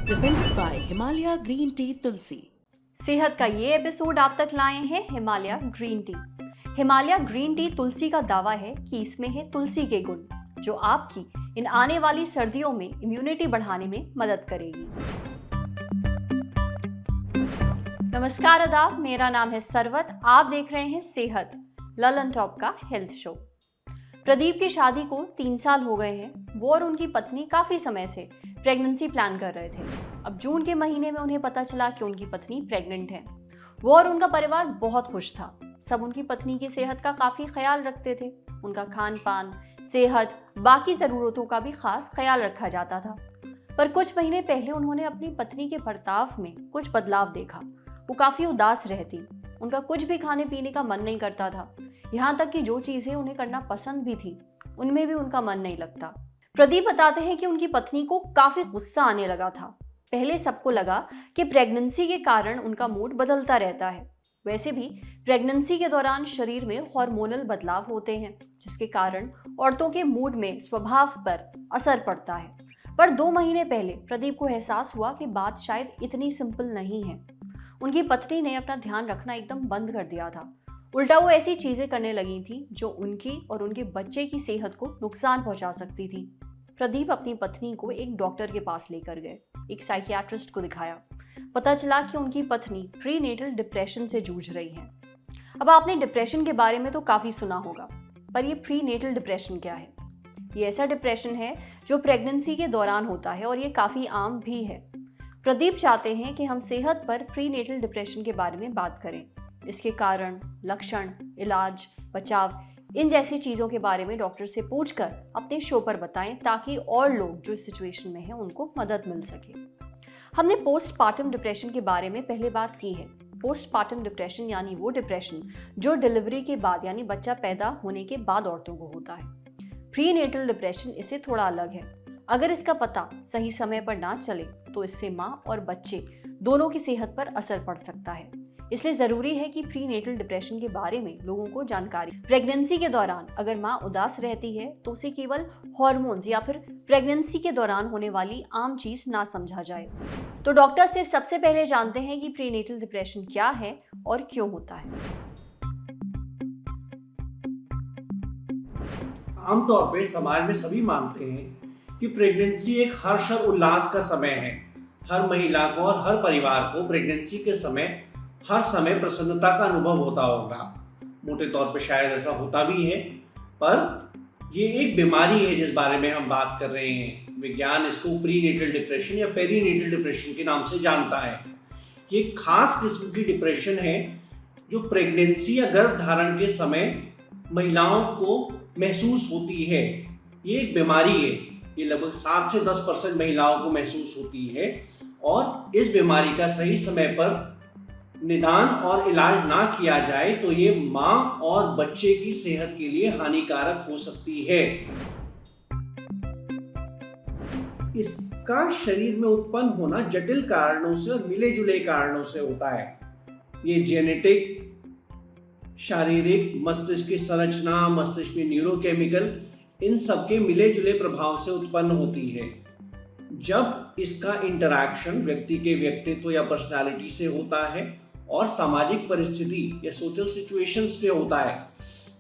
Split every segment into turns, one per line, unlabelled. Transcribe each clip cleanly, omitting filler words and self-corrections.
Presented by Himalaya Green Tea Tulsi.
सेहत का ये एपिसोड आप तक लाए हैं Himalaya green tea. Himalaya green tea Tulsi का दावा है कि इसमें है तुलसी के गुण, जो आपकी इन आने वाली सर्दियों में इम्यूनिटी बढ़ाने में मदद करेगी। नमस्कार आदाब, मेरा नाम है सरवत। आप देख रहे हैं सेहत ललन टॉप का हेल्थ शो। प्रदीप की शादी को 3 साल हो गए हैं। वो और उनकी पत्नी काफी समय से प्रेगनेंसी प्लान कर रहे थे। अब जून के महीने में उन्हें पता चला कि उनकी पत्नी प्रेग्नेंट है। वो और उनका परिवार बहुत खुश था। सब उनकी पत्नी की सेहत का काफी ख्याल रखते थे। उनका खान पान, सेहत, बाकी जरूरतों का भी खास ख्याल रखा जाता था। पर कुछ महीने पहले उन्होंने अपनी पत्नी के बर्ताव में कुछ बदलाव देखा। वो काफी उदास रहती। उनका कुछ भी खाने पीने का मन नहीं करता था। यहाँ तक कि जो चीजें उन्हें करना पसंद भी थी, उनमें भी उनका मन नहीं लगता। प्रदीप बताते हैं कि उनकी पत्नी को काफी गुस्सा आने लगा था। पहले सबको लगा कि प्रेगनेंसी के कारण उनका मूड बदलता रहता है। वैसे भी प्रेगनेंसी के दौरान शरीर में हार्मोनल बदलाव होते हैं, जिसके कारण औरतों के मूड में स्वभाव पर असर पड़ता है। पर 2 महीने पहले प्रदीप को एहसास हुआ कि बात शायद इतनी सिंपल नहीं है। उनकी पत्नी ने अपना ध्यान रखना एकदम बंद कर दिया था। उल्टा वो ऐसी चीजें करने लगी थी जो उनकी और उनके बच्चे की सेहत को नुकसान पहुंचा सकती थी। प्रदीप अपनी पत्नी को एक डॉक्टर के पास लेकर गए, एक साइकियाट्रिस्ट को दिखाया। पता चला कि उनकी पत्नी प्रीनेटल डिप्रेशन से जूझ रही है। अब आपने डिप्रेशन के बारे में तो काफी सुना होगा, पर ये प्रीनेटल डिप्रेशन क्या है? ये ऐसा डिप्रेशन है जो प्रेगनेंसी के दौरान होता है और ये काफी आम भी है। प्रदीप चाहते हैं कि हम सेहत पर प्रीनेटल डिप्रेशन के बारे में बात करें, इसके कारण, लक्षण, इलाज, बचाव, इन जैसी चीज़ों के बारे में डॉक्टर से पूछकर अपने शो पर बताएं, ताकि और लोग जो इस सिचुएशन में हैं उनको मदद मिल सके। हमने पोस्टपार्टम डिप्रेशन के बारे में पहले बात की है। पोस्टपार्टम डिप्रेशन यानी वो डिप्रेशन जो डिलीवरी के बाद यानी बच्चा पैदा होने के बाद औरतों को होता है। प्रीनेटल डिप्रेशन इससे थोड़ा अलग है। अगर इसका पता सही समय पर ना चले तो इससे माँ और बच्चे दोनों की सेहत पर असर पड़ सकता है। इसलिए जरूरी है कि प्रीनेटल डिप्रेशन के बारे में लोगों को जानकारी। प्रेगनेंसी के दौरान अगर माँ उदास रहती है तो उसे केवल हार्मोन्स या फिर प्रेगनेंसी के दौरान होने वाली आम चीज ना समझा जाए। तो डॉक्टर सिर्फ सबसे पहले जानते हैं कि प्रीनेटल डिप्रेशन क्या है और क्यों होता है।
आमतौर पे समाज में सभी मानते हैं कि प्रेगनेंसी एक हर्ष और उल्लास का समय है। हर महिला को और हर परिवार को प्रेगनेंसी के समय हर समय प्रसन्नता का अनुभव होता होगा। मोटे तौर पे शायद ऐसा होता भी है, पर ये एक बीमारी है जिस बारे में हम बात कर रहे हैं। विज्ञान इसको प्रीनेटल डिप्रेशन या पेरीनेटल डिप्रेशन के नाम से जानता है। ये खास किस्म की डिप्रेशन है जो प्रेगनेंसी या गर्भधारण के समय महिलाओं को महसूस होती है। ये एक बीमारी है। ये लगभग 7 से 10% महिलाओं को महसूस होती है और इस बीमारी का सही समय पर निदान और इलाज ना किया जाए तो ये माँ और बच्चे की सेहत के लिए हानिकारक हो सकती है। इसका शरीर में उत्पन्न होना जटिल कारणों से और मिले जुले कारणों से होता है। ये जेनेटिक, शारीरिक, मस्तिष्क की संरचना, मस्तिष्क में न्यूरोकेमिकल, इन सब के मिले जुले प्रभाव से उत्पन्न होती है। जब इसका इंटरैक्शन व्यक्ति के व्यक्तित्व या पर्सनालिटी से होता है और सामाजिक परिस्थिति या सोशल सिचुएशंस पे होता है,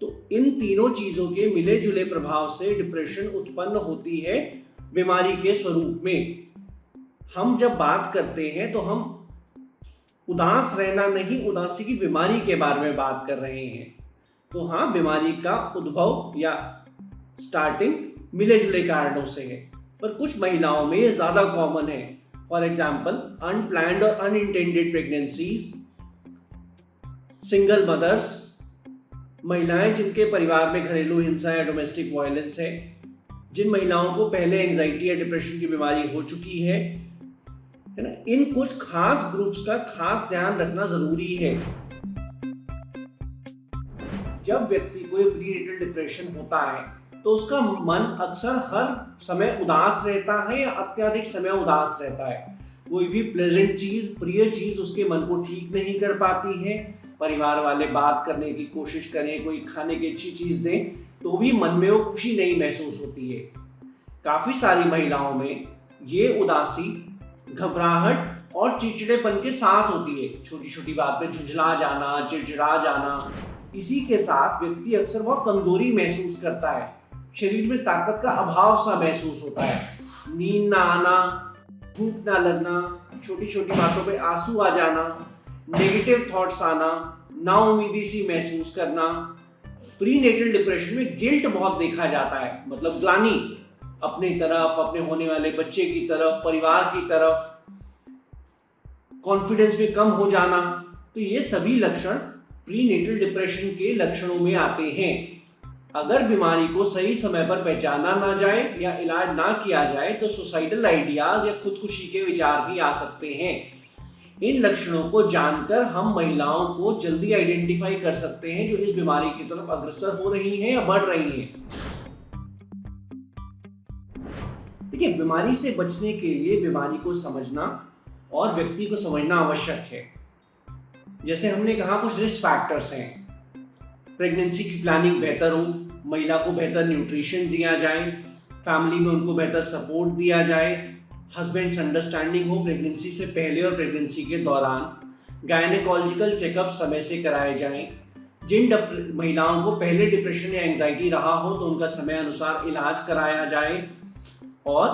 तो इन तीनों चीजों के मिले जुले प्रभाव से डिप्रेशन उत्पन्न होती है बीमारी के स्वरूप में। हम जब बात करते हैं तो हम उदास रहना नहीं, उदासी की बीमारी के बारे में बात कर रहे हैं। तो हाँ, बीमारी का उद्भव या स्टार्टिंग मिले जुले कारणों से है, पर कुछ महिलाओं में ये ज्यादा कॉमन है। फॉर एग्जाम्पल, अनप्लैन्ड और अनइंटेंडेड प्रेगनेंसीज, सिंगल मदर्स, महिलाएं जिनके परिवार में घरेलू हिंसा या डोमेस्टिक वायलेंस है, जिन महिलाओं को पहले एंजाइटी या डिप्रेशन की बीमारी हो चुकी है ना, इन कुछ खास ग्रुप्स का खास ध्यान रखना जरूरी है। जब व्यक्ति को प्रीनेटल डिप्रेशन होता है तो उसका मन अक्सर हर समय उदास रहता है या अत्यधिक समय उदास रहता है। कोई भी प्लेजेंट चीज, प्रिय चीज उसके मन को ठीक नहीं कर पाती है। परिवार वाले बात करने की कोशिश करें, कोई खाने की अच्छी चीज दें, तो भी मन में वो खुशी नहीं महसूस होती है। काफी सारी महिलाओं में ये उदासी, घबराहट और चिड़चिड़ेपन के साथ होती है। छोटी छोटी बात पे झुंझला जाना, चिड़चिड़ा जाना। इसी के साथ व्यक्ति अक्सर बहुत कमजोरी महसूस करता है, शरीर में ताकत का अभाव सा महसूस होता है, नींद ना आना, भूख ना लगना, छोटी छोटी बातों पे आंसू आ जाना, नेगेटिव थॉट्स आना, नाउम्मीदी सी महसूस करना। प्रीनेटल डिप्रेशन में गिल्ट बहुत देखा जाता है, मतलब ग्लानि अपनी तरफ, अपने होने वाले बच्चे की तरफ, परिवार की तरफ, कॉन्फिडेंस में कम हो जाना। तो ये सभी लक्षण प्रीनेटल डिप्रेशन के लक्षणों में आते हैं। अगर बीमारी को सही समय पर पहचाना ना जाए या इलाज ना किया जाए तो सुसाइडल आइडियाज या खुदकुशी के विचार भी आ सकते हैं। इन लक्षणों को जानकर हम महिलाओं को जल्दी आइडेंटिफाई कर सकते हैं जो इस बीमारी की तरफ अग्रसर हो रही हैं या बढ़ रही हैं। देखिए, बीमारी से बचने के लिए बीमारी को समझना और व्यक्ति को समझना आवश्यक है। जैसे हमने कहा, कुछ रिस्क फैक्टर्स हैं। प्रेगनेंसी की प्लानिंग बेहतर हो, महिला को बेहतर न्यूट्रिशन दिया जाए, फैमिली में उनको बेहतर सपोर्ट दिया जाए, हस्बैंड्स अंडरस्टैंडिंग हो प्रेगनेंसी से पहले और प्रेगनेंसी के दौरान, गायनेकोलॉजिकल चेकअप समय से कराए जाएं। जिन महिलाओं को पहले डिप्रेशन या एंजाइटी रहा हो तो उनका समय अनुसार इलाज कराया जाए और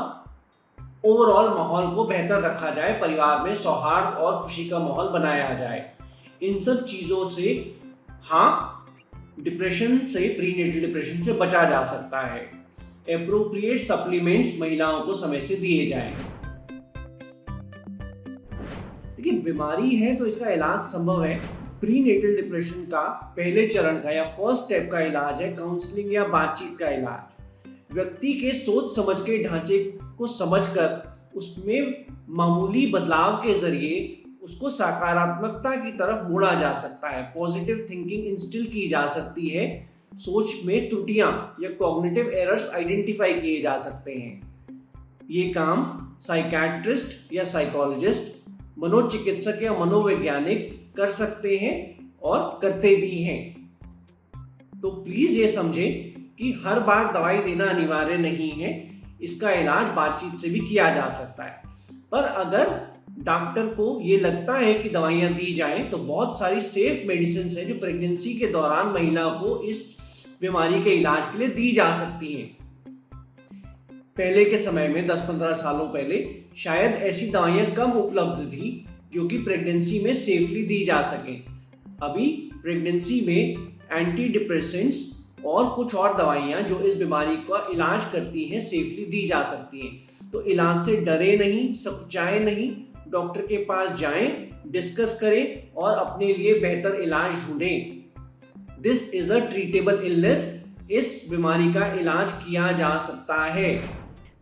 ओवरऑल माहौल को बेहतर रखा जाए, परिवार में सौहार्द और खुशी का माहौल बनाया जाए। इन सब चीज़ों से डिप्रेशन से, प्रीनेटल डिप्रेशन से बचा जा सकता है। एप्रोप्रिएट सप्लीमेंट्स महिलाओं को समय से दिए जाएं। देखिए, बीमारी है तो इसका इलाज संभव है। प्रीनेटल डिप्रेशन का पहले चरण का या फर्स्ट स्टेप का इलाज है काउंसलिंग या बातचीत का इलाज। व्यक्ति के सोच समझ के ढांचे को समझकर उसमें मामूली बदलाव के जरिए उसको सकारात्मकता की तरफ मोड़ा जा सकता है। पॉजिटिव थिंकिंग इंस्टिल की जा सकती है, सोच में त्रुटियां या कॉग्निटिव एरर्स आइडेंटिफाई किए जा सकते हैं। ये काम साइकियाट्रिस्ट या साइकोलॉजिस्ट, मनोचिकित्सक या मनोवैज्ञानिक कर सकते हैं और करते भी हैं। तो प्लीज ये समझें कि हर बार दवाई देना अनिवार्य नहीं है, इसका इलाज बातचीत से भी किया जा सकता है। पर अगर डॉक्टर को ये लगता है कि दवाइयां दी जाएं तो बहुत सारी सेफ मेडिसिन है जो प्रेगनेंसी के दौरान महिला को इस बीमारी के इलाज के लिए दी जा सकती हैं। पहले के समय में 10-15 सालों पहले शायद ऐसी दवाइयां कम उपलब्ध थी जो कि प्रेगनेंसी में सेफली दी जा सकें। अभी प्रेगनेंसी में एंटी डिप्रेसेंट्स और कुछ और दवाइयां जो इस बीमारी का इलाज करती हैं सेफली दी जा सकती हैं। तो इलाज से डरे नहीं, सकुचाए नहीं, डॉक्टर के पास जाएं, डिस्कस करें और अपने लिए बेहतर इलाज ढूंढें। This is a treatable illness. इस बीमारी का इलाज किया जा सकता है।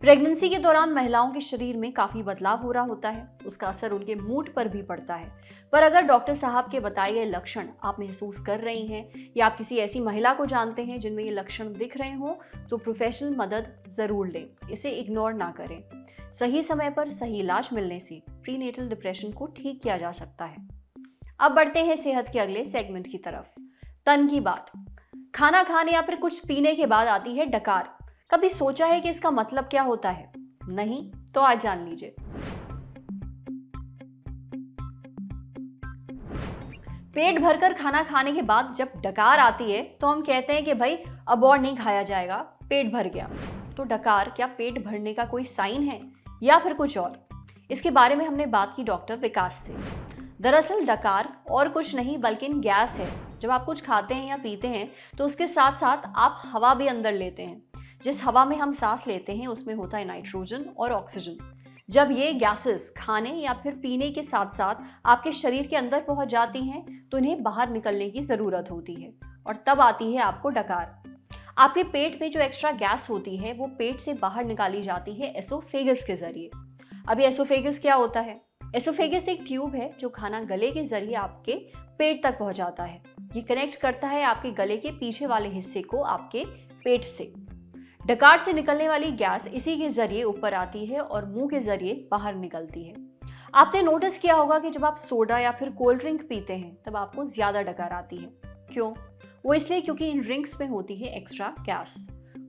प्रेगनेंसी के दौरान महिलाओं के शरीर में काफ़ी बदलाव हो रहा होता है, उसका असर उनके मूड पर भी पड़ता है। पर अगर डॉक्टर साहब के बताए गए लक्षण आप महसूस कर रही हैं या आप किसी ऐसी महिला को जानते हैं जिनमें ये लक्षण दिख रहे हों तो प्रोफेशनल मदद ज़रूर लें, इसे इग्नोर ना करें। सही समय पर सही इलाज मिलने से प्रीनेटल डिप्रेशन को ठीक किया जा सकता है। अब बढ़ते हैं सेहत के अगले सेगमेंट की तरफ। तन की बात। खाना खाने या फिर कुछ पीने के बाद आती है डकार। कभी सोचा है कि इसका मतलब क्या होता है? नहीं तो आज जान लीजिए। पेट भरकर खाना खाने के बाद जब डकार आती है तो हम कहते हैं कि भाई अब और नहीं खाया जाएगा, पेट भर गया। तो डकार क्या पेट भरने का कोई साइन है या फिर कुछ और? इसके बारे में हमने बात की डॉक्टर विकास से। दरअसल डकार और कुछ नहीं बल्कि गैस है। जब आप कुछ खाते हैं या पीते हैं तो उसके साथ साथ आप हवा भी अंदर लेते हैं। जिस हवा में हम सांस लेते हैं उसमें होता है नाइट्रोजन और ऑक्सीजन। जब ये गैसेस खाने या फिर पीने के साथ साथ आपके शरीर के अंदर पहुंच जाती हैं तो इन्हें बाहर निकलने की ज़रूरत होती है और तब आती है आपको डकार। आपके पेट में जो एक्स्ट्रा गैस होती है वो पेट से बाहर निकाली जाती है एसोफेगस के जरिए। अभी एसोफेगस क्या होता है? एसोफेगस एक ट्यूब है जो खाना गले के जरिए आपके पेट तक पहुंचाता है। ये कनेक्ट करता है आपके गले के पीछे वाले हिस्से को आपके पेट से। डकार से निकलने वाली गैस इसी के जरिए ऊपर आती है और मुंह के जरिए बाहर निकलती है। आपने नोटिस किया होगा कि जब आप सोडा या फिर कोल्ड ड्रिंक पीते हैं तब आपको ज्यादा डकार आती है। क्यों? वो इसलिए क्योंकि इन ड्रिंक्स में होती है एक्स्ट्रा गैस।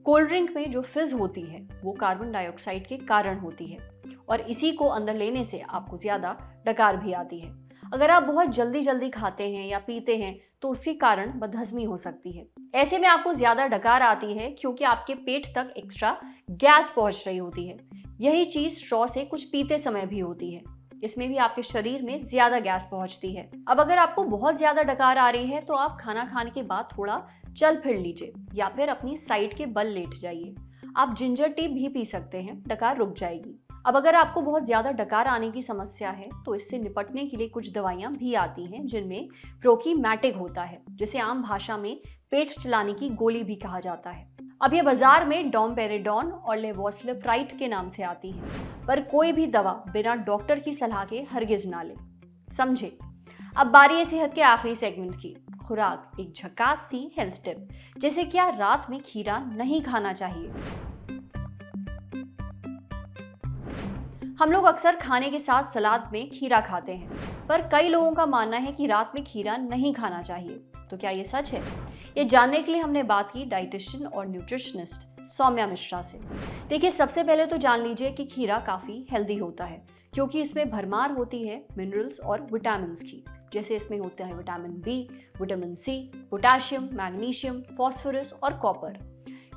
कोल्ड ड्रिंक में जो फिज होती है वो कार्बन डाइऑक्साइड के कारण होती है और इसी को अंदर लेने से आपको ज़्यादा डकार भी आती है। अगर आप बहुत जल्दी जल्दी खाते हैं या पीते हैं तो उसके कारण बदहजमी हो सकती है। ऐसे में आपको ज़्यादा डकार आती है क्योंकि आपके पेट तक एक्स्ट्रा गैस पहुंच रही होती है। यही चीज़ स्ट्रॉ से कुछ पीते समय भी होती है। इसमें भी आपके शरीर में ज़्यादा गैस पहुंचती है। अब अगर आपको बहुत ज़्यादा डकार आ रही है तो आप खाना खाने के बाद थोड़ा चल फिर लीजिए या फिर अपनी साइड के बल लेट जाइए। आप जिंजर टी भी पी सकते हैं, डकार रुक जाएगी। अब अगर आपको बहुत ज़्यादा डकार आने की समस्या है तो इससे निपटने के लिए कुछ दवाइयाँ भी आती हैं जिनमें प्रोकीमैटिक होता है, जिसे आम भाषा में पेट चलाने की गोली भी कहा जाता है। अब ये बाजार में डोमपेरेडोन और लेवोस्लिप्राइड के नाम से आती है, पर कोई भी दवा बिना डॉक्टर की सलाह के हरगिज ना ले। समझे। अब बारी है सेहत के आखिरी सेगमेंट की, खुराक। एक झकास सी हेल्थ टिप, जैसे क्या रात में खीरा नहीं खाना चाहिए। हम लोग अक्सर खाने के साथ सलाद में खीरा खाते हैं, पर कई लोगों का मानना है कि रात में खीरा नहीं खाना चाहिए। तो क्या ये सच है? ये जानने के लिए हमने बात की डाइटिशियन और न्यूट्रिशनिस्ट सौम्या मिश्रा से। देखिए, सबसे पहले तो जान लीजिए कि खीरा काफ़ी हेल्दी होता है क्योंकि इसमें भरमार होती है मिनरल्स और विटामिन की। जैसे इसमें होते हैं vitamin B, vitamin C, potassium, magnesium, phosphorus और कॉपर।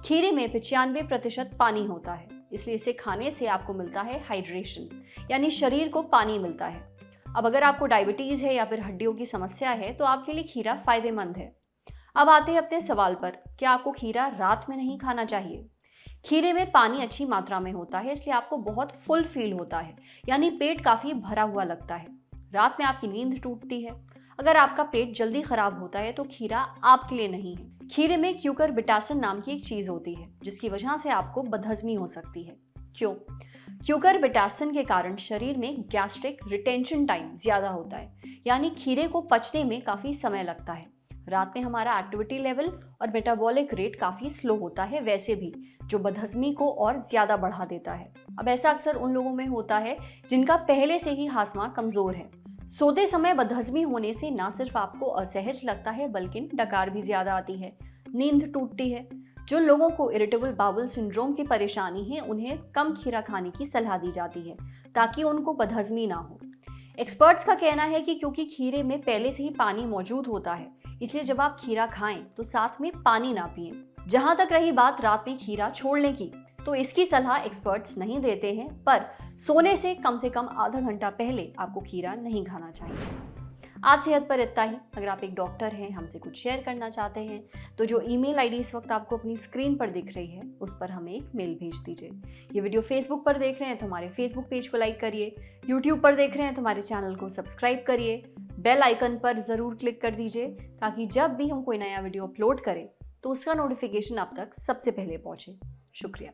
खीरे में 95% पानी होता है, इसलिए इसे खाने से आपको मिलता है हाइड्रेशन, यानी शरीर को पानी मिलता है। अब अगर आपको डायबिटीज़ है या फिर हड्डियों की समस्या है तो आपके लिए खीरा फायदेमंद है। अब आते हैं अपने सवाल पर, क्या आपको खीरा रात में नहीं खाना चाहिए? खीरे में पानी अच्छी मात्रा में होता है, इसलिए आपको बहुत फुल फील होता है, यानी पेट काफ़ी भरा हुआ लगता है। रात में आपकी नींद टूटती है। अगर आपका पेट जल्दी खराब होता है तो खीरा आपके लिए नहीं है। खीरे में क्यूकरबिटासिन नाम की एक चीज़ होती है जिसकी वजह से आपको बदहजमी हो सकती है। क्यों? क्यूकरबिटासिन के कारण शरीर में गैस्ट्रिक रिटेंशन टाइम ज़्यादा होता है, यानी खीरे को पचने में काफ़ी समय लगता है। रात में हमारा एक्टिविटी लेवल और मेटाबॉलिक रेट काफ़ी स्लो होता है वैसे भी, जो बदहजमी को और ज़्यादा बढ़ा देता है। अब ऐसा अक्सर उन लोगों में होता है जिनका पहले से ही हाजमा कमज़ोर है। सोते समय बदहजमी होने से ना सिर्फ आपको असहज लगता है बल्कि डकार भी ज़्यादा आती है, नींद टूटती है। जो लोगों को इरिटेबल बाउल सिंड्रोम की परेशानी है उन्हें कम खीरा खाने की सलाह दी जाती है ताकि उनको बदहजमी ना हो। एक्सपर्ट्स का कहना है कि क्योंकि खीरे में पहले से ही पानी मौजूद होता है, इसलिए जब आप खीरा खाएं तो साथ में पानी ना पिएं। जहां तक रही बात रात में खीरा छोड़ने की, तो इसकी सलाह एक्सपर्ट्स नहीं देते हैं, पर सोने से कम आधा घंटा पहले आपको खीरा नहीं खाना चाहिए। आज सेहत पर इतना ही। अगर आप एक डॉक्टर हैं, हमसे कुछ शेयर करना चाहते हैं, तो जो ईमेल आईडी इस वक्त आपको अपनी स्क्रीन पर दिख रही है उस पर हमें एक मेल भेज दीजिए। ये वीडियो फेसबुक पर देख रहे हैं तो हमारे फेसबुक पेज को लाइक करिए, यूट्यूब पर देख रहे हैं तो हमारे चैनल को सब्सक्राइब करिए, बेल आइकन पर ज़रूर क्लिक कर दीजिए ताकि जब भी हम कोई नया वीडियो अपलोड करें तो उसका नोटिफिकेशन आप तक सबसे पहले पहुँचे। शुक्रिया।